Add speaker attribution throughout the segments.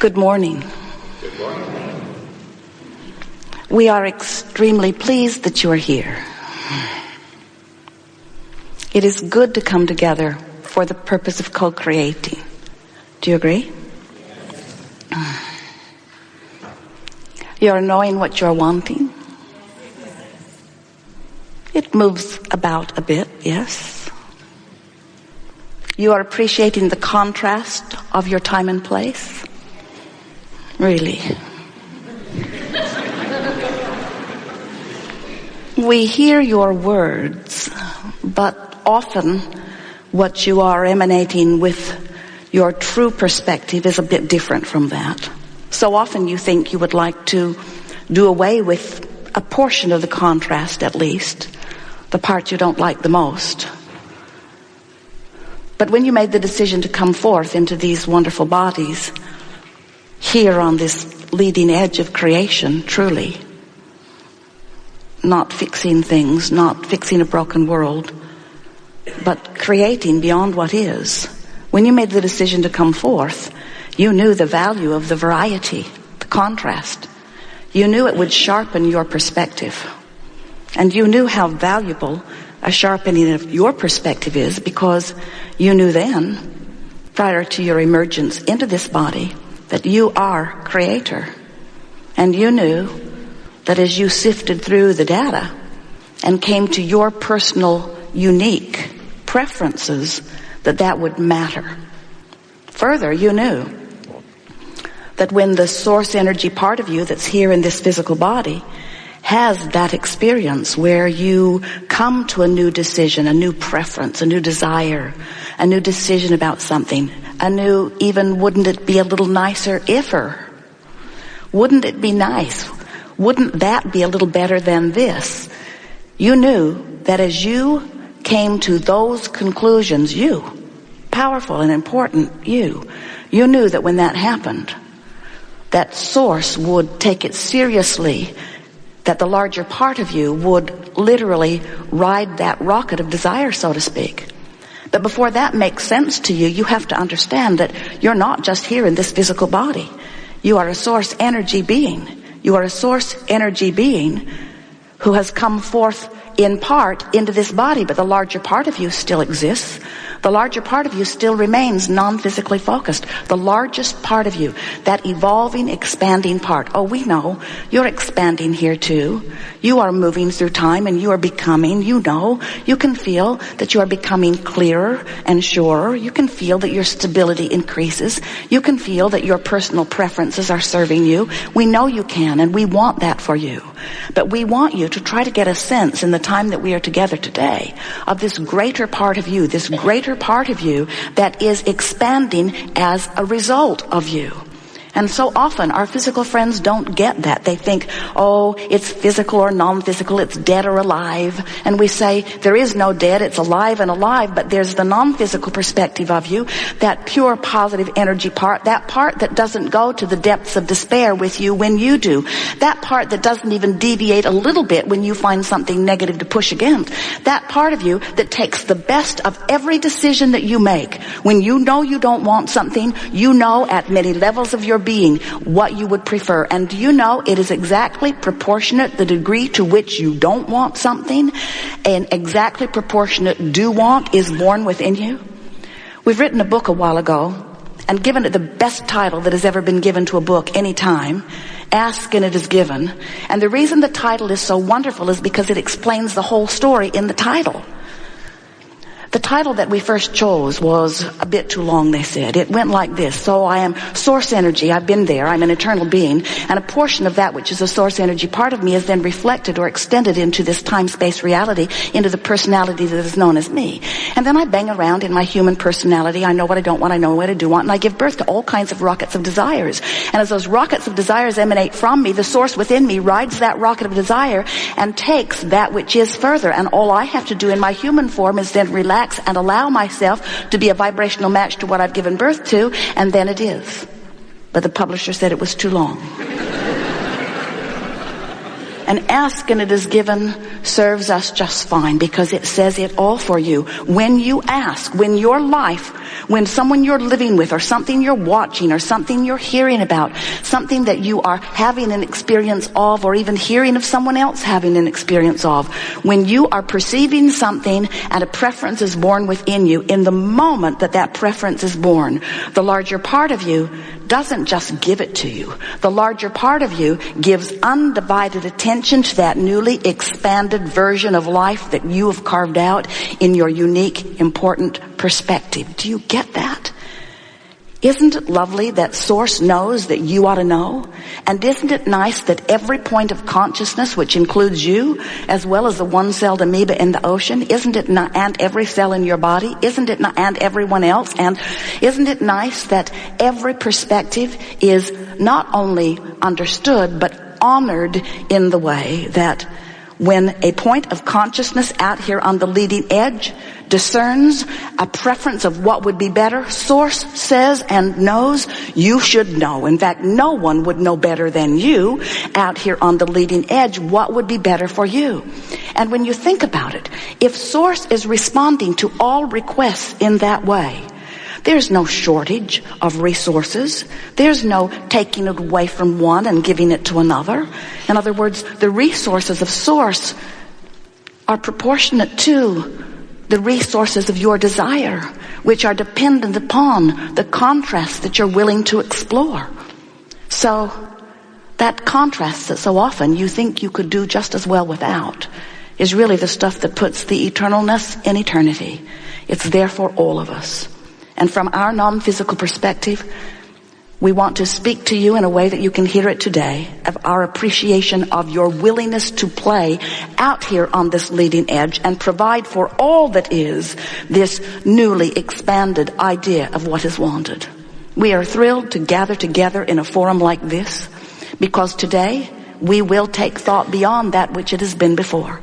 Speaker 1: Good morning.
Speaker 2: Good morning.
Speaker 1: We are extremely pleased that you are here. It is good to come together for the purpose of co-creating. Do you agree? You are knowing what you're wanting. It moves about a bit, yes. You are appreciating the contrast of your time and place. Really. We hear your words, but often what you are emanating with your true perspective is a bit different from that. So often you think you would like to do away with a portion of the contrast, at least, the part you don't like the most. But when you made the decision to come forth into these wonderful bodies, here on this leading edge of creation, truly, not fixing things, not fixing a broken world, but creating beyond what is. When you made the decision to come forth, you knew the value of the variety, the contrast. You knew it would sharpen your perspective. And you knew how valuable a sharpening of your perspective is, because you knew then, prior to your emergence into this body, that you are creator. And you knew that as you sifted through the data and came to your personal, unique preferences, that would matter. Further, you knew that when the source energy part of you that's here in this physical body has that experience where you come to a new decision, a new preference, a new desire, a new decision about something, a new, even wouldn't it be a little nicer if-er? Wouldn't it be nice? Wouldn't that be a little better than this? You knew that as you came to those conclusions, you, powerful and important you knew that when that happened, that source would take it seriously, that the larger part of you would literally ride that rocket of desire, so to speak. But before that makes sense to you, you have to understand that you're not just here in this physical body. You are a source energy being. You are a source energy being who has come forth in part into this body, but the larger part of you still exists. The larger part of you still remains non-physically focused. The largest part of you, that evolving, expanding part. Oh, we know. You're expanding here too. You are moving through time and you are becoming, you know. You can feel that you are becoming clearer and surer. You can feel that your stability increases. You can feel that your personal preferences are serving you. We know you can, and we want that for you. But we want you to try to get a sense in the time that we are together today of this greater part of you, this greater part of you that is expanding as a result of you. And so often our physical friends don't get that. They think, oh, it's physical or non-physical, it's dead or alive. And we say, there is no dead, it's alive and alive, but there's the non-physical perspective of you, that pure positive energy part, that part that doesn't go to the depths of despair with you when you do, that part that doesn't even deviate a little bit when you find something negative to push against, that part of you that takes the best of every decision that you make. When you know you don't want something, you know at many levels of your being what you would prefer. And do you know it is exactly proportionate the degree to which you don't want something, and exactly proportionate do want is born within you? We've written a book a while ago and given it the best title that has ever been given to a book any time. Ask and it is given. And the reason the title is so wonderful is because it explains the whole story in the title. The title that we first chose was a bit too long, they said. It went like this. So I am source energy. I've been there. I'm an eternal being. And a portion of that which is a source energy part of me is then reflected or extended into this time-space reality, into the personality that is known as me. And then I bang around in my human personality. I know what I don't want. I know what I do want. And I give birth to all kinds of rockets of desires. And as those rockets of desires emanate from me, the source within me rides that rocket of desire and takes that which is further. And all I have to do in my human form is then relax and allow myself to be a vibrational match to what I've given birth to, and then it is. But the publisher said it was too long. And ask and it is given serves us just fine because it says it all for you. When you ask, when your life, when someone you're living with or something you're watching or something you're hearing about, something that you are having an experience of or even hearing of someone else having an experience of, when you are perceiving something and a preference is born within you, in the moment that that preference is born, the larger part of you doesn't just give it to you. The larger part of you gives undivided attention to that newly expanded version of life that you have carved out in your unique, important perspective. Do you get that? Isn't it lovely that Source knows that you ought to know? And isn't it nice that every point of consciousness, which includes you, as well as the one-celled amoeba in the ocean, isn't it not, and every cell in your body, isn't it not, and everyone else, and isn't it nice that every perspective is not only understood, but honored in the way that when a point of consciousness out here on the leading edge discerns a preference of what would be better, Source says and knows you should know. In fact, no one would know better than you out here on the leading edge what would be better for you. And when you think about it, if Source is responding to all requests in that way, there's no shortage of resources. There's no taking it away from one and giving it to another. In other words, the resources of Source are proportionate to the resources of your desire, which are dependent upon the contrast that you're willing to explore. So that contrast that so often you think you could do just as well without is really the stuff that puts the eternalness in eternity. It's there for all of us. And from our non-physical perspective, we want to speak to you in a way that you can hear it today, of our appreciation of your willingness to play out here on this leading edge and provide for all that is this newly expanded idea of what is wanted. We are thrilled to gather together in a forum like this because today we will take thought beyond that which it has been before.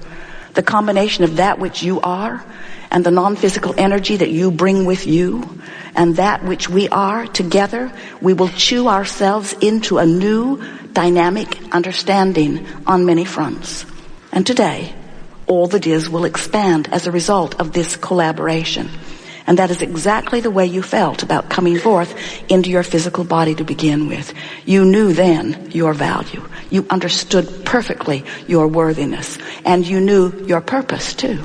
Speaker 1: The combination of that which you are and the non-physical energy that you bring with you and that which we are together, we will chew ourselves into a new dynamic understanding on many fronts. And today, all that is will expand as a result of this collaboration. And that is exactly the way you felt about coming forth into your physical body to begin with. You knew then your value. You understood perfectly your worthiness. And you knew your purpose too.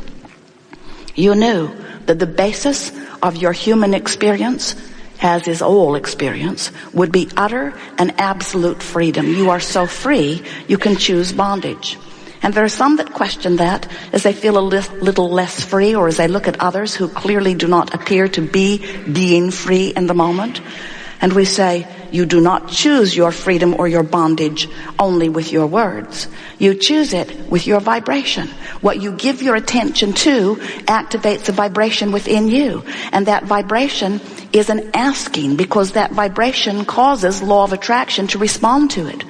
Speaker 1: You knew that the basis of your human experience, as is all experience, would be utter and absolute freedom. You are so free, you can choose bondage. And there are some that question that as they feel a little less free or as they look at others who clearly do not appear to be being free in the moment. And we say, you do not choose your freedom or your bondage only with your words. You choose it with your vibration. What you give your attention to activates a vibration within you. And that vibration is an asking because that vibration causes law of attraction to respond to it.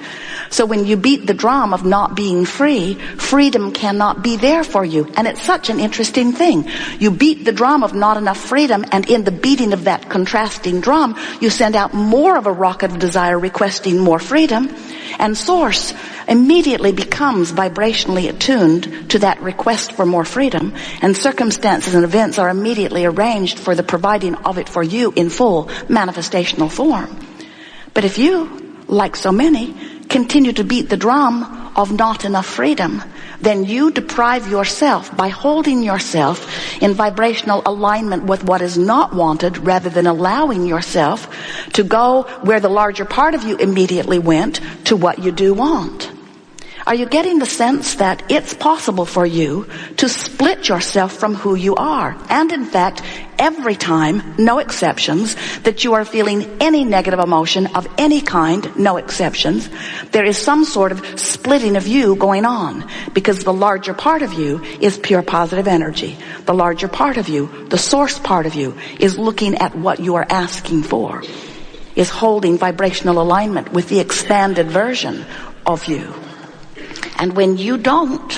Speaker 1: So when you beat the drum of not being free, freedom cannot be there for you. And it's such an interesting thing. You beat the drum of not enough freedom, and in the beating of that contrasting drum, you send out more of a rocket of desire requesting more freedom. And Source immediately becomes vibrationally attuned to that request for more freedom. And circumstances and events are immediately arranged for the providing of it for you in full manifestational form. But if you, like so many, continue to beat the drum of not enough freedom, then you deprive yourself by holding yourself in vibrational alignment with what is not wanted rather than allowing yourself to go where the larger part of you immediately went to what you do want. Are you getting the sense that it's possible for you to split yourself from who you are? And in fact, every time, no exceptions, that you are feeling any negative emotion of any kind, no exceptions, there is some sort of splitting of you going on because the larger part of you is pure positive energy. The larger part of you, the source part of you, is looking at what you are asking for, is holding vibrational alignment with the expanded version of you. And when you don't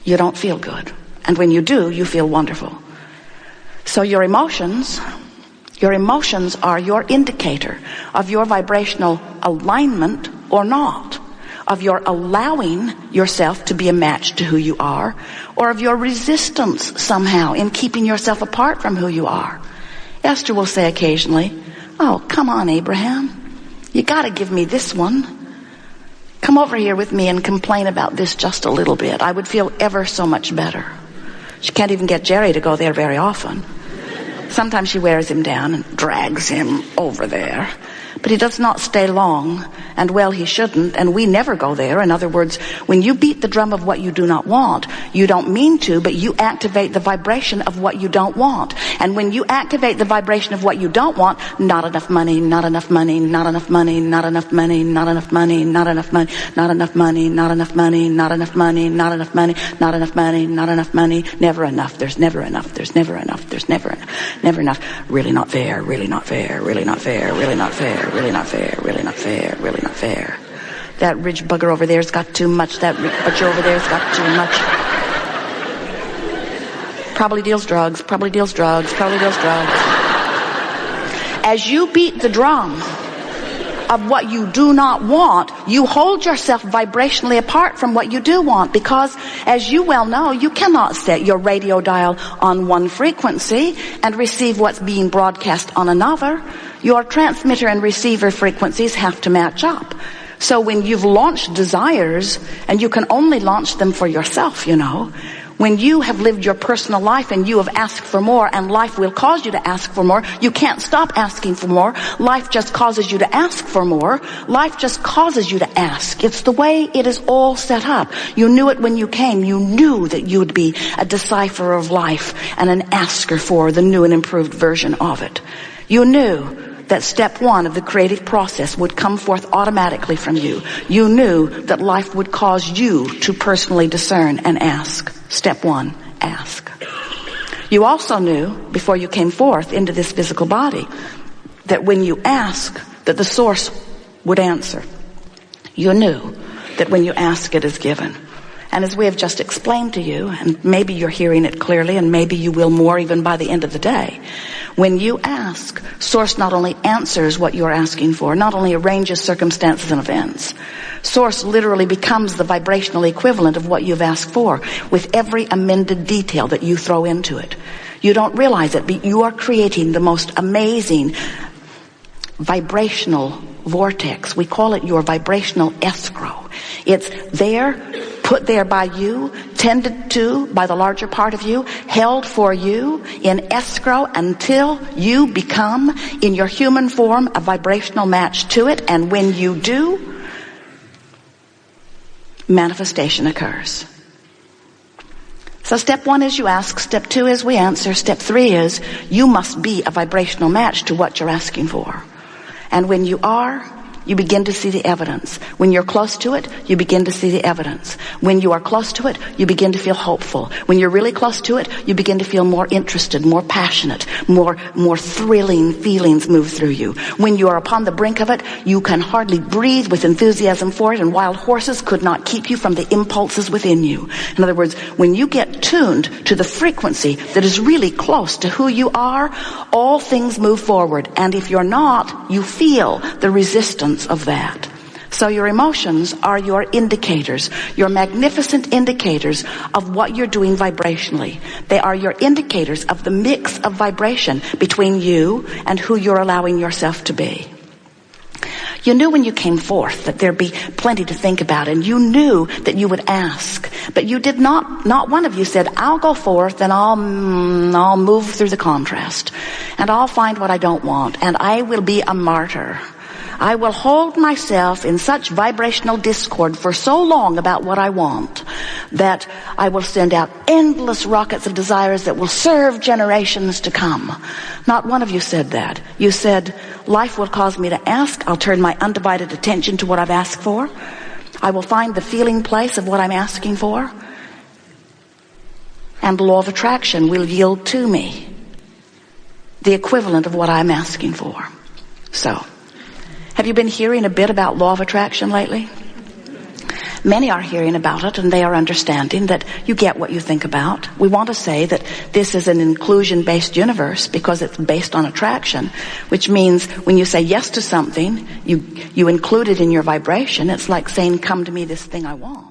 Speaker 1: feel good. And when you do, you feel wonderful. So your emotions are your indicator of your vibrational alignment or not. of your allowing yourself to be a match to who you are, or of your resistance somehow in keeping yourself apart from who you are. Esther will say occasionally, "Oh, come on, Abraham. You got to give me this one. Come over here with me and complain about this just a little bit. I would feel ever so much better." She can't even get Jerry to go there very often. Sometimes she wears him down and drags him over there. But he does not stay long, and well, he shouldn't, and we never go there. In other words, when you beat the drum of what you do not want, you don't mean to, but you activate the vibration of what you don't want. And when you activate the vibration of what you don't want, not enough money, not enough money, not enough money, not enough money, not enough money, not enough money, not enough money, not enough money, not enough money, not enough money, not enough money, not enough money, never enough, there's never enough, there's never enough, there's never enough, never enough, really not fair, really not fair, really not fair, really not fair, really not fair, really not fair, really not fair. That rich bugger over there's got too much, that rich butcher over there's got too much. Probably deals drugs, probably deals drugs, probably deals drugs. As you beat the drum of what you do not want, you hold yourself vibrationally apart from what you do want, because as you well know, you cannot set your radio dial on one frequency and receive what's being broadcast on another. Your transmitter and receiver frequencies have to match up. So when you've launched desires, and you can only launch them for yourself, you know, when you have lived your personal life and you have asked for more, and life will cause you to ask for more, you can't stop asking for more. Life just causes you to ask for more. Life just causes you to ask. It's the way it is all set up. You knew it when you came. You knew that you would be a decipherer of life and an asker for the new and improved version of it. You knew that step one of the creative process would come forth automatically from you. You knew that life would cause you to personally discern and ask. Step one, ask. You also knew, before you came forth into this physical body, that when you ask, that the source would answer. You knew that when you ask, it is given. And as we have just explained to you, and maybe you're hearing it clearly, and maybe you will more even by the end of the day, when you ask, Source not only answers what you're asking for, not only arranges circumstances and events, Source literally becomes the vibrational equivalent of what you've asked for, with every amended detail that you throw into it. You don't realize it, but you are creating the most amazing vibrational vortex. We call it your vibrational escrow. It's there, put there by you, tended to by the larger part of you, held for you in escrow until you become, in your human form, a vibrational match to it. And when you do, manifestation occurs. So step one is you ask, step two is we answer, step three is you must be a vibrational match to what you're asking for. And when you are, you begin to see the evidence. When you're close to it, you begin to see the evidence. When you are close to it, you begin to feel hopeful. When you're really close to it, you begin to feel more interested, more passionate, more thrilling feelings move through you. When you are upon the brink of it, you can hardly breathe with enthusiasm for it, and wild horses could not keep you from the impulses within you. In other words, when you get tuned to the frequency that is really close to who you are, all things move forward. And if you're not, you feel the resistance of that. So your emotions are your indicators, your magnificent indicators of what you're doing vibrationally. They are your indicators of the mix of vibration between you and who you're allowing yourself to be. You knew when you came forth that there'd be plenty to think about, and you knew that you would ask, but you did not one of you said, I'll go forth and I'll move through the contrast, and I'll find what I don't want, and I will be a martyr. I will hold myself in such vibrational discord for so long about what I want that I will send out endless rockets of desires that will serve generations to come. Not one of you said that. You said, life will cause me to ask. I'll turn my undivided attention to what I've asked for. I will find the feeling place of what I'm asking for. And the law of attraction will yield to me the equivalent of what I'm asking for. So, have you been hearing a bit about law of attraction lately? many are hearing about it and they are understanding that you get what you think about. We want to say that this is an inclusion-based universe because it's based on attraction, which means when you say yes to something, you include it in your vibration. It's like saying, come to me, this thing I want.